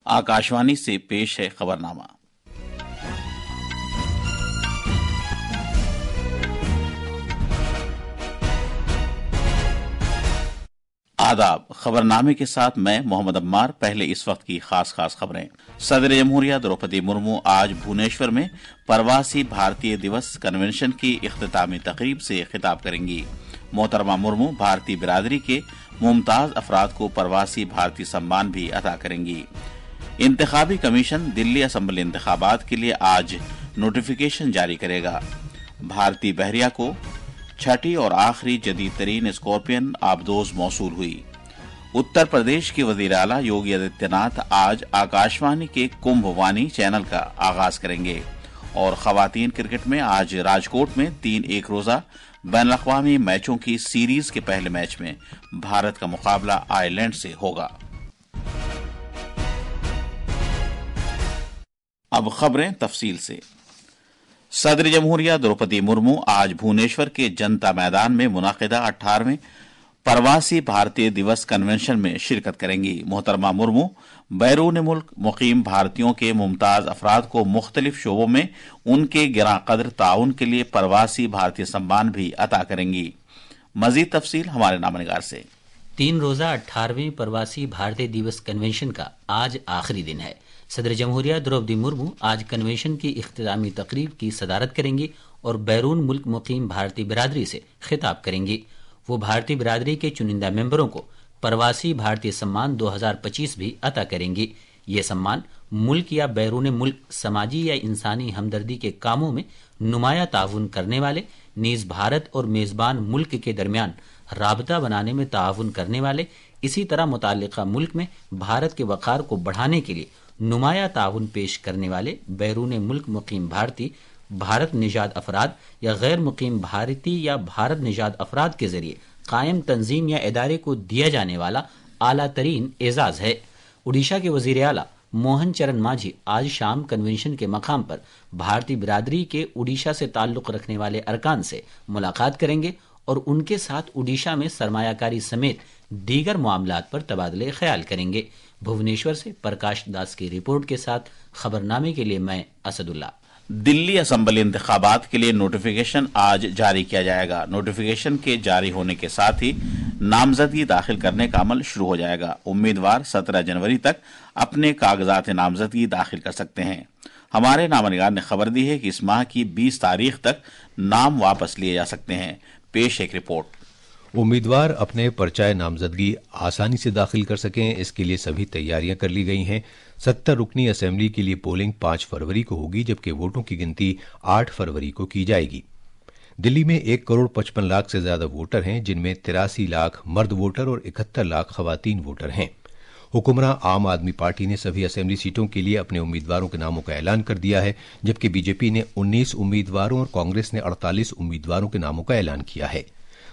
आकाशवाणी से पेश है खबरनामा। आदाब। खबरनामे के साथ मैं मोहम्मद अम्मार। पहले इस वक्त की खास खबरें। सदर जमहूरिया द्रौपदी मुर्मू आज भुवनेश्वर में प्रवासी भारतीय दिवस कन्वेंशन की इख्तितामी तकरीब से खिताब करेंगी। मोहतरमा मुर्मू भारतीय बिरादरी के मुमताज अफराद को प्रवासी भारतीय सम्मान भी अता करेंगी। इंतखाबी कमीशन दिल्ली असेंबली इंतखाबात के लिए आज नोटिफिकेशन जारी करेगा। भारतीय बहरिया को छठी और आखिरी जदीद तरीन स्कॉर्पियन आबदोज मौसूल हुई। उत्तर प्रदेश के वजीर आला योगी आदित्यनाथ आज आकाशवाणी के कुंभवाणी चैनल का आगाज करेंगे। और खवातीन क्रिकेट में आज राजकोट में 3 एक रोजा बैनुल-अक़वामी मैचों की सीरीज के पहले मैच में भारत का मुकाबला आयरलैंड से होगा। अब खबरें तफसील से। सदर जमहूरिया द्रौपदी मुर्मू आज भुवनेश्वर के जनता मैदान में मुनाकिदा 18वें प्रवासी भारतीय दिवस कन्वेंशन में शिरकत करेंगी। मोहतरमा मुर्मू बैरून मुल्क मुकीम भारतीयों के मुमताज अफराद को मुख्तलिफ शोबों में उनके गिरां कदर ताउन के लिए प्रवासी भारतीय सम्मान भी अता करेंगी। मजीद तफसील हमारे नामनिगार से। 3 रोजा 18वें प्रवासी भारतीय दिवस कन्वेंशन का आज आखिरी दिन है। सदर जमहूरिया द्रौपदी मुर्मू आज कन्वेंशन की इख्तितामी तकरीब की सदारत करेंगी और बैरून मुल्क मुकीम भारतीय बिरादरी से खिताब करेंगी। वो भारतीय बिरादरी के चुनिंदा मेंबरों को प्रवासी भारतीय सम्मान 2025 भी अता करेंगी। ये सम्मान मुल्क या बैरून मुल्क समाजी या इंसानी हमदर्दी के कामों में नुमाया ताउन करने वाले, नीज भारत और मेजबान मुल्क के दरमियान राबता बनाने में ताउन करने वाले, इसी तरह मुतालिका मुल्क में भारत के वक़ार को बढ़ाने के लिए नुमाया ताउन पेश करने वाले बैरून मुल्क मुकीम भारतीय, भारत निजाद अफराद या गैर मुकीम भारतीय या भारत निजाद अफराद के जरिए कायम तंजीम या इदारे को दिया जाने वाला आला तरीन एजाज है। उड़ीसा के वजीर आला मोहन चरण मांझी आज शाम कन्वेंशन के मकाम पर भारतीय बिरादरी के उड़ीसा से ताल्लुक रखने वाले अरकान से मुलाकात करेंगे और उनके साथ उड़ीसा में सरमायाकारी समेत दीगर मामलात पर तबादले ख्याल करेंगे। भुवनेश्वर से प्रकाश दास की रिपोर्ट के साथ खबरनामे के लिए मैं असदुल्ला। दिल्ली असेंबली इंतखाबात के लिए नोटिफिकेशन आज जारी किया जाएगा। नोटिफिकेशन के जारी होने के साथ ही नामजदगी दाखिल करने का अमल शुरू हो जाएगा। उम्मीदवार 17 जनवरी तक अपने कागजात नामजदगी दाखिल कर सकते हैं। हमारे नामनिगार ने खबर दी है कि इस माह की 20 तारीख तक नाम वापस लिए जा सकते हैं। पेश एक रिपोर्ट। उम्मीदवार अपने पर्चाए नामजदगी आसानी से दाखिल कर सकें, इसके लिए सभी तैयारियां कर ली गई हैं। 70 रुकनी असेंबली के लिए पोलिंग 5 फरवरी को होगी, जबकि वोटों की गिनती 8 फरवरी को की जाएगी। दिल्ली में 1 करोड़ 55 लाख से ज्यादा वोटर हैं, जिनमें 83 लाख मर्द वोटर और 71 लाख खवातीन वोटर हैं। हुक्मरां आम आदमी पार्टी ने सभी असेंबली सीटों के लिए अपने उम्मीदवारों के नामों का ऐलान कर दिया है, जबकि बीजेपी ने 19 उम्मीदवारों और कांग्रेस ने 48 उम्मीदवारों के नामों का ऐलान किया है।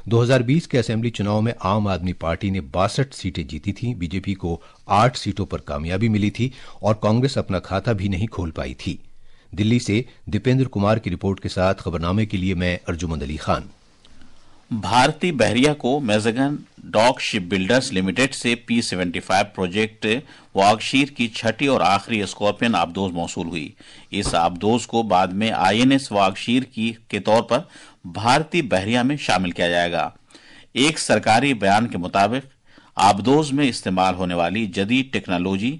2020 के असेंबली चुनाव में आम आदमी पार्टी ने 62 सीटें जीती थीं, बीजेपी को 8 सीटों पर कामयाबी मिली थी और कांग्रेस अपना खाता भी नहीं खोल पाई थी। दिल्ली से दीपेंद्र कुमार की रिपोर्ट के साथ खबरनामे के लिए मैं अर्जुमंद अली खान। भारतीय बहरिया को मेजगन डॉक शिप बिल्डर्स लिमिटेड से P-75 प्रोजेक्ट वागशीर की छठी और आखिरी स्कॉर्पियन आबदोज मौसूल हुई। इस आबदोज को बाद में INS वागशीर के तौर पर भारतीय बहरिया में शामिल किया जाएगा। एक सरकारी बयान के मुताबिक आबदोज में इस्तेमाल होने वाली जदीद टेक्नोलॉजी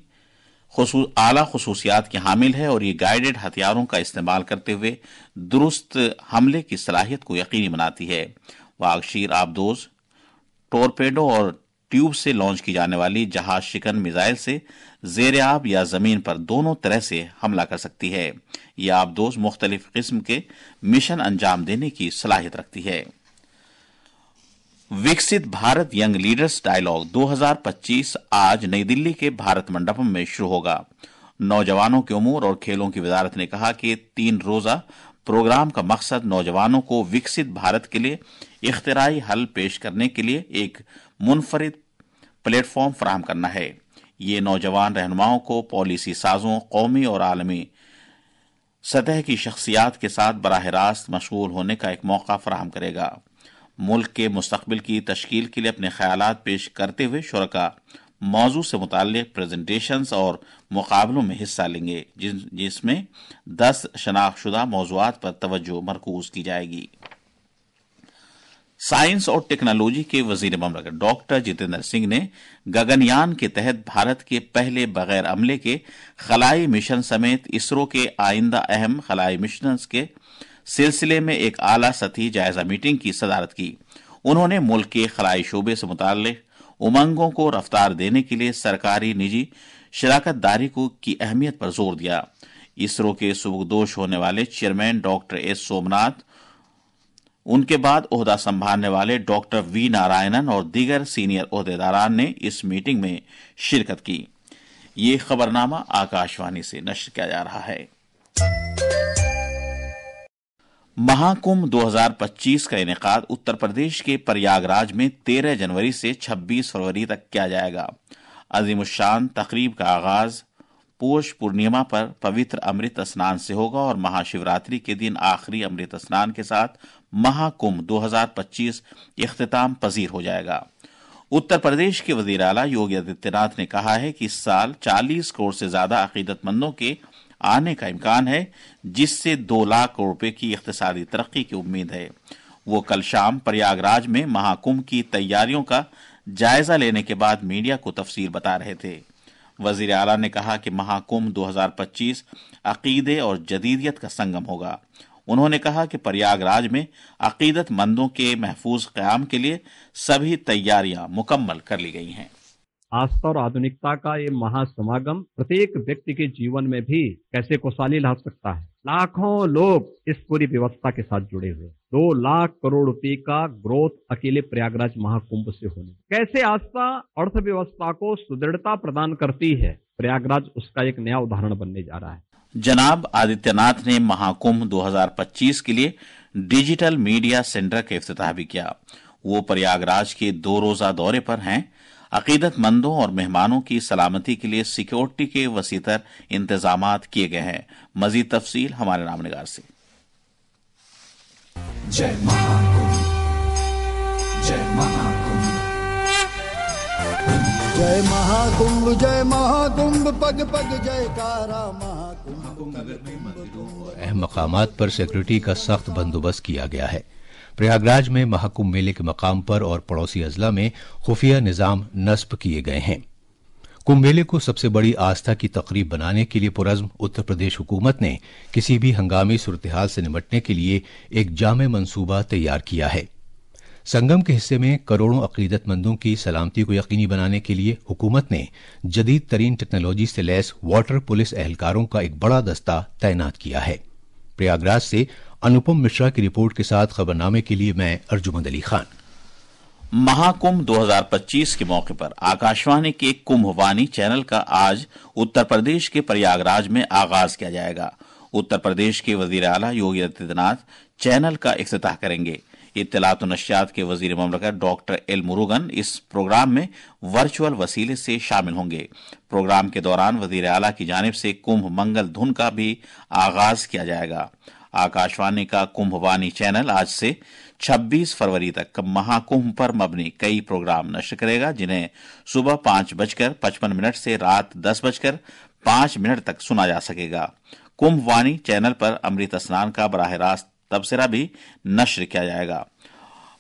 आला खुसूसियात की हामिल है और ये गाइडेड हथियारों का इस्तेमाल करते हुए दुरुस्त हमले की सलाहियत को यकीनी बनाती है। वागशीर आबदोज टोरपेडो और ट्यूब से लॉन्च की जाने वाली जहाज शिकन मिसाइल से जेर आब या जमीन पर दोनों तरह से हमला कर सकती है। यह आबदोज मुख्तलिफ किस्म के मिशन अंजाम देने की सलाहियत रखती है। विकसित भारत यंग लीडर्स डायलॉग 2025 आज नई दिल्ली के भारत मंडपम में शुरू होगा। नौजवानों के उमूर और खेलों की वजारत ने कहा कि 3 रोजा प्रोग्राम का मकसद नौजवानों को विकसित भारत के लिए इख्तिराई हल पेश करने के लिए एक मुनफरिद प्लेटफॉर्म फराहम करना है। ये नौजवान रहनुमाओं को पॉलिसी साजों, कौमी और आलमी सतह की शख्सियात के साथ बराह रास्त मशगूल होने का एक मौका फराहम करेगा। मुल्क के मुस्तकबिल की तश्कील के लिए अपने ख्यालात पेश करते हुए शुरका मौजू से मुताल्लिक प्रेजेंटेशंस और मुकाबलों में हिस्सा लेंगे, जिसमें 10 शनाख्तशुदा मौज़ूआत पर तवज्जो मरकूज की जाएगी। साइंस और टेक्नोलॉजी के वजीर ममलकत डॉक्टर जितेंद्र सिंह ने गगनयान के तहत भारत के पहले बगैर अमले के खलाई मिशन समेत इसरो के आइंदा अहम खलाई मिशन के सिलसिले में एक आला सतही जायजा मीटिंग की सदारत की। उन्होंने मुल्क के खलाई शोबे से मुताल्लिक उमंगों को रफ्तार देने के लिए सरकारी निजी शराकतदारी की अहमियत पर जोर दिया। इसरो के सुबुकदोश होने वाले चेयरमैन डॉक्टर एस सोमनाथ, उनके बाद ओहदा संभालने वाले डॉक्टर वी नारायणन और दीगर सीनियर ओहदेदारान ने इस मीटिंग में शिरकत की। ये खबरनामा आकाशवाणी से नश्र किया जा रहा है। महाकुंभ 2025 का इनेकाद उत्तर प्रदेश के प्रयागराज में 13 जनवरी से 26 फरवरी तक किया जाएगा। अजीमुशान तकरीब का आगाज पोष पूर्णिमा पर पवित्र अमृत स्नान से होगा और महाशिवरात्रि के दिन आखिरी अमृत स्नान के साथ महाकुंभ 2025 इख्तिताम पजीर हो जाएगा। उत्तर प्रदेश के वजीर आला योगी आदित्यनाथ ने कहा है कि इस साल 40 करोड़ से ज्यादा अकीदतमंदों के आने का इम्कान है, जिससे 2 लाख करोड़ रुपए की इख्तिसादी तरक्की की उम्मीद है। वो कल शाम प्रयागराज में महाकुंभ की तैयारियों का जायजा लेने के बाद मीडिया को तफसील बता रहे थे। वजीर आला ने कहा कि महाकुंभ 2025 अकीदे और जदीदियत का संगम होगा। उन्होंने कहा कि प्रयागराज में अकीदतमंदों के महफूज क़याम के लिए सभी तैयारियां मुकम्मल कर ली गई हैं। आस्था और आधुनिकता का ये महासमागम प्रत्येक व्यक्ति के जीवन में भी कैसे खुशहाली ला सकता है। लाखों लोग इस पूरी व्यवस्था के साथ जुड़े हुए, 2 लाख करोड़ रुपए का ग्रोथ अकेले प्रयागराज महाकुंभ से होने, कैसे आस्था अर्थव्यवस्था को सुदृढ़ता प्रदान करती है, प्रयागराज उसका एक नया उदाहरण बनने जा रहा है। जनाब आदित्यनाथ ने महाकुंभ 2025 के लिए डिजिटल मीडिया सेंटर का इफ्तिताह भी किया। वो प्रयागराज के 2 रोजा दौरे पर हैं। अकीदतमंदों और मेहमानों की सलामती के लिए सिक्योरिटी के वसीतर इंतजामात किए गए हैं। मजीद तफसील हमारे नामनिगार से। जय महाकुंभ, जय महाकुंभ, जय महाकुंभ, जय महाकुंभ, पग पग जयकारा महाकुंभ। अहम मकामात पर सिक्योरिटी का सख्त बंदोबस्त किया गया है। प्रयागराज में महाकुंभ मेले के मकाम पर और पड़ोसी अजला में खुफिया निजाम नस्ब किए गए हैं। कुंभ मेले को सबसे बड़ी आस्था की तकरीब बनाने के लिए पुरज़्म उत्तर प्रदेश हुकूमत ने किसी भी हंगामी सूरत-ए-हाल से निपटने के लिए एक जामे मंसूबा तैयार किया है। संगम के हिस्से में करोड़ों अकीदतमंदों की सलामती को यकीनी बनाने के लिए हुकूमत ने जदीद तरीन टेक्नोलॉजी से लैस वाटर पुलिस एहलकारों का एक बड़ा दस्ता तैनात किया है। प्रयागराज से अनुपम मिश्रा की रिपोर्ट के साथ खबरनामे के लिए मैं अर्जुमंद अली खान। महाकुंभ 2025 के मौके पर आकाशवाणी के कुंभवाणी चैनल का आज उत्तर प्रदेश के प्रयागराज में आगाज किया जाएगा। उत्तर प्रदेश के वजीर आला योगी आदित्यनाथ चैनल का इफ्तिताह करेंगे। इत्तलात और नशियात के वजीर ममलकत डॉक्टर एल मुरुगन इस प्रोग्राम में वर्चुअल वसीले से शामिल होंगे। प्रोग्राम के दौरान वजीर आला की जानिब से कुंभ मंगल धुन का भी आगाज किया जाएगा। आकाशवाणी का कुंभवाणी चैनल आज से 26 फरवरी तक महाकुंभ पर मबनी कई प्रोग्राम नश्र करेगा, जिन्हें सुबह 5:55 से रात 10:05 तक सुना जा सकेगा। कुंभवाणी चैनल पर अमृत स्नान का बराह रास्त तबसरा भी नश्र किया जाएगा।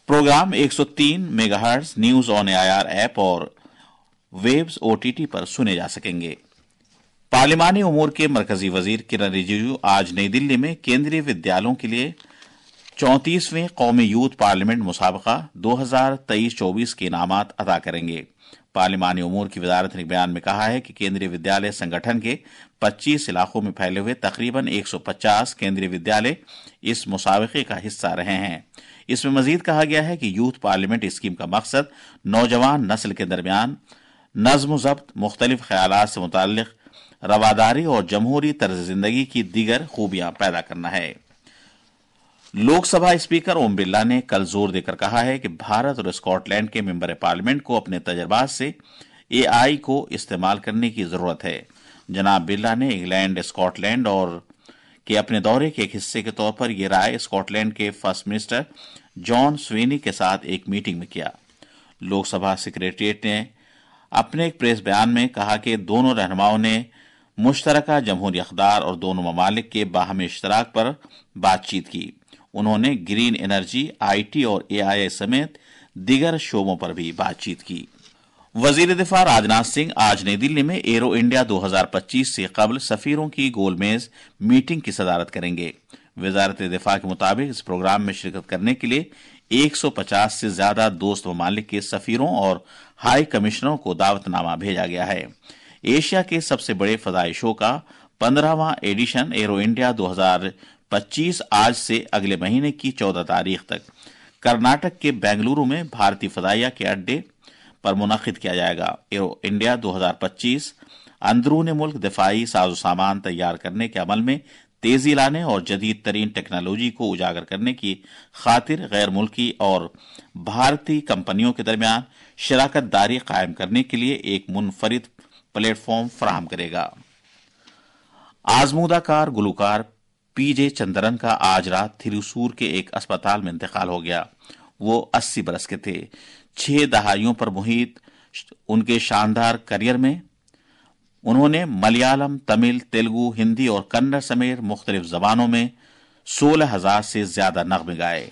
Programme 103 megahertz news on AIR app और वेब्स OTT पर सुने जा सकेंगे। पार्लिमानी उमूर के मरकजी वजीर किरण रिजिजू आज नई दिल्ली में केंद्रीय विद्यालयों के लिए 34वें कौमी यूथ पार्लियामेंट मुसाबका 2023-24 के इनामात अता करेंगे। पार्लिमानी उमूर की वजारत ने बयान में कहा है कि केंद्रीय विद्यालय संगठन के 25 इलाकों में फैले हुए तकरीबन 150 केंद्रीय विद्यालय इस मुसाबके का हिस्सा रहे हैं। इसमें मजीद कहा गया है कि यूथ पार्लियामेंट स्कीम का मकसद नौजवान नस्ल के दरमियान नज्म ज़ब्त, मुख्तलिफ ख्यालात से मुताल्लिक रवादारी और जमहूरी तर्ज जिंदगी की दीगर खूबियां पैदा करना है। लोकसभा स्पीकर ओम बिरला ने कल जोर देकर कहा है कि भारत और स्कॉटलैंड के मेंबर पार्लियामेंट को अपने तजर्बात से AI को इस्तेमाल करने की जरूरत है। जनाब बिरला ने इंग्लैंड, स्कॉटलैंड और के अपने दौरे के एक हिस्से के तौर पर यह राय स्कॉटलैंड के फर्स्ट मिनिस्टर जॉन स्वीनी के साथ एक मीटिंग में किया। लोकसभा सेक्रेटरीट ने अपने एक प्रेस बयान में कहा कि दोनों रहनुमाओं ने मुश्तरका जमहूरी अखदार और दोनों ममालिक के बाहमी इश्तराक पर बातचीत की। उन्होंने ग्रीन एनर्जी, IT और AI समेत दीगर शोबों पर भी बातचीत की। वजीर दिफा राजनाथ सिंह आज नई दिल्ली में एरो इंडिया 2025 से कबल सफीरों की गोलमेज मीटिंग की सदारत करेंगे। वजारत दिफा के मुताबिक इस प्रोग्राम में शिरकत करने के लिए 150 से ज्यादा दोस्त ममालिक के सफीरों और हाई कमिश्नरों को दावतनामा भेजा गया है। एशिया के सबसे बड़े फजाई शो का 15वां एडिशन एरो इंडिया 2025 आज से अगले महीने की 14 तारीख तक कर्नाटक के बेंगलुरु में भारतीय फजाइया के अड्डे पर मुनक्किद किया जाएगा। एरो इंडिया 2025 अंदरूनी मुल्क दिफाई साजो सामान तैयार करने के अमल में तेजी लाने और जदीद तरीन टेक्नोलॉजी को उजागर करने की खातिर गैर मुल्की और भारतीय कंपनियों के दरमियान शराकत दारी कायम करने के लिए एक मुनफरिद प्लेटफॉर्म फराहम करेगा। आजमूदाकार गुलकार PJ चंद्रन का आज रात थिरुसूर के एक अस्पताल में इंतकाल हो गया। वो 80 बरस के थे। 6 दहाइयों पर मुहित उनके शानदार करियर में उन्होंने मलयालम, तमिल, तेलुगु, हिंदी और कन्नड़ समेत मुख्तलिफ जबानों में 16,000 से ज्यादा नगमे गाए।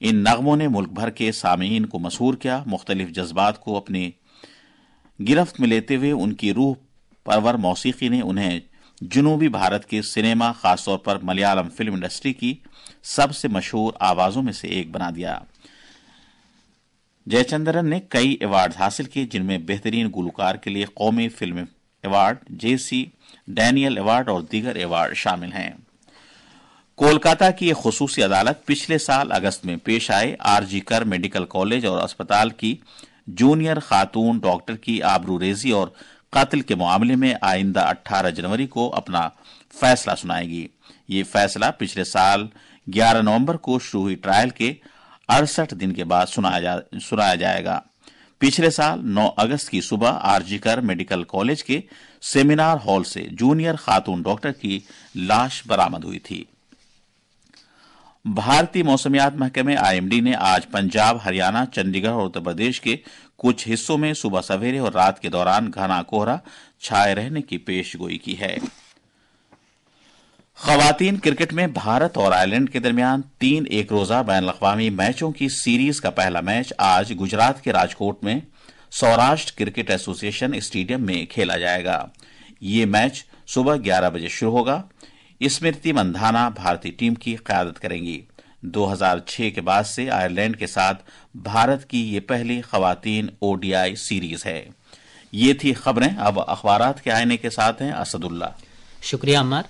इन नगमों ने मुल्क भर के सामीन को मशहूर किया। मुख्तलिफ जज्बात को अपनी गिरफ्त में लेते हुए उनकी रूह परवर मौसीकी ने उन्हें जनूबी भारत के सिनेमा, खासतौर पर मलयालम फिल्म इंडस्ट्री की सबसे मशहूर आवाजों में से एक बना दिया। जयचंद्रन ने कई अवार्ड हासिल किए, जिनमें बेहतरीन गुलकार के लिए कौमी film award, JC Daniel award और दीगर अवार्ड शामिल हैं। कोलकाता की एक खुसूसी अदालत पिछले साल अगस्त में पेश आए RG कर मेडिकल कॉलेज और अस्पताल की जूनियर खातून डॉक्टर की आबरूरेजी और कत्ल के मामले में आइंदा 18 जनवरी को अपना फैसला सुनाएगी। ये फैसला पिछले साल 11 नवंबर को शुरू हुई ट्रायल के 68 दिन के बाद सुनाया जाएगा। पिछले साल 9 अगस्त की सुबह RG कर मेडिकल कॉलेज के सेमिनार हॉल से जूनियर खातून डॉक्टर की लाश बरामद हुई थी। भारतीय मौसमियात महकमे IMD ने आज पंजाब, हरियाणा, चंडीगढ़ और उत्तर प्रदेश के कुछ हिस्सों में सुबह सवेरे और रात के दौरान घना कोहरा छाए रहने की पेशगोई की है। खवातीन क्रिकेट में भारत और आयरलैंड के दरमियान 3 एक रोजा बैन अवी मैचों की सीरीज का पहला मैच आज गुजरात के राजकोट में सौराष्ट्र क्रिकेट एसोसिएशन स्टेडियम में खेला जाएगा। ये मैच सुबह 11 बजे शुरू होगा। स्मृति मंधाना भारतीय टीम की क़यादत करेंगी। 2006 के बाद से आयरलैंड के साथ भारत की ये पहली खवातीन ODI सीरीज है। ये थी खबरें। अब अखबारात के आईने के साथ हैं असदुल्ला। शुक्रिया अम्मार।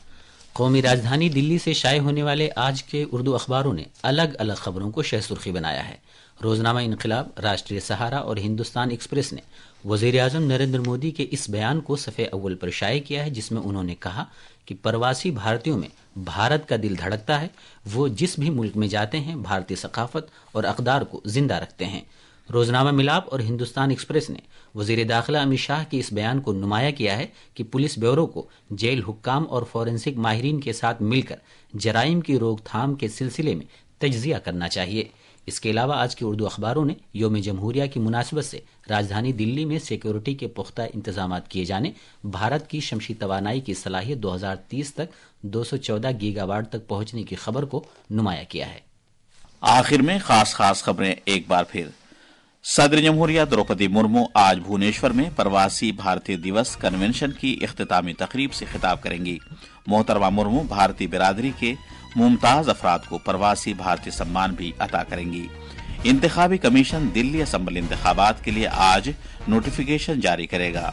कौमी राजधानी दिल्ली से शाये होने वाले आज के उर्दू अखबारों ने अलग अलग खबरों को शह सुर्खी बनाया है। रोजनामा इनकलाब, राष्ट्रीय सहारा और हिंदुस्तान एक्सप्रेस ने वजीर आजम नरेंद्र मोदी के इस बयान को सफ़े अव्वल पर शाये किया है, जिसमें उन्होंने कहा कि प्रवासी भारतीयों में भारत का दिल धड़कता है। वो जिस भी मुल्क में जाते हैं भारतीय सकाफत और अक़दार को जिंदा रखते हैं। रोजनामा मिलाप और हिंदुस्तान एक्सप्रेस ने वजीर दाखिला अमित शाह के इस बयान को नुमाया किया है कि पुलिस ब्यूरो को जेल हुक्काम और फॉरेंसिक माहिरीन के साथ मिलकर जराइम की रोकथाम के सिलसिले में तज्जिया करना चाहिए। इसके अलावा आज के उर्दू अखबारों ने यौम जमहूरिया की मुनासिबत से राजधानी दिल्ली में सिक्योरिटी के पुख्ता इंतजाम किए जाने, भारत की शमसी तवानाई की सलाहियत 2030 तक 214 गीगावाट तक पहुंचने की खबर को नुमाया किया है। आखिर में खास खबरें एक बार फिर। सदर जमहूरिया द्रौपदी मुर्मू आज भुवनेश्वर में प्रवासी भारतीय दिवस कन्वेंशन की इख्तितामी तकरीब से खिताब करेंगी। मोहतरमा मुर्मू भारतीय बिरादरी के मुमताज अफराद को प्रवासी भारतीय सम्मान भी अता करेंगी। इंतखाबी कमीशन दिल्ली असम्बली इंतखाबात के लिए आज नोटिफिकेशन जारी करेगा।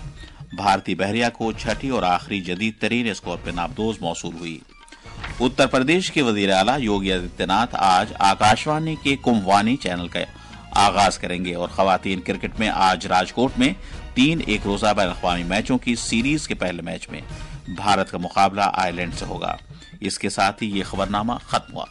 भारतीय बहरिया को छठी और आखिरी जदीद तरीन स्कॉर्पियन नाबदोज मौसूल हुई। उत्तर प्रदेश के वजीर आला योगी आदित्यनाथ आज आकाशवाणी के कुंभवानी चैनल का आगाज करेंगे और खवातीन क्रिकेट में आज राजकोट में 3 एक रोजा बैन अवी मैचों की सीरीज के पहले मैच में भारत का मुकाबला आयरलैंड से होगा। इसके साथ ही ये खबरनामा खत्म हुआ।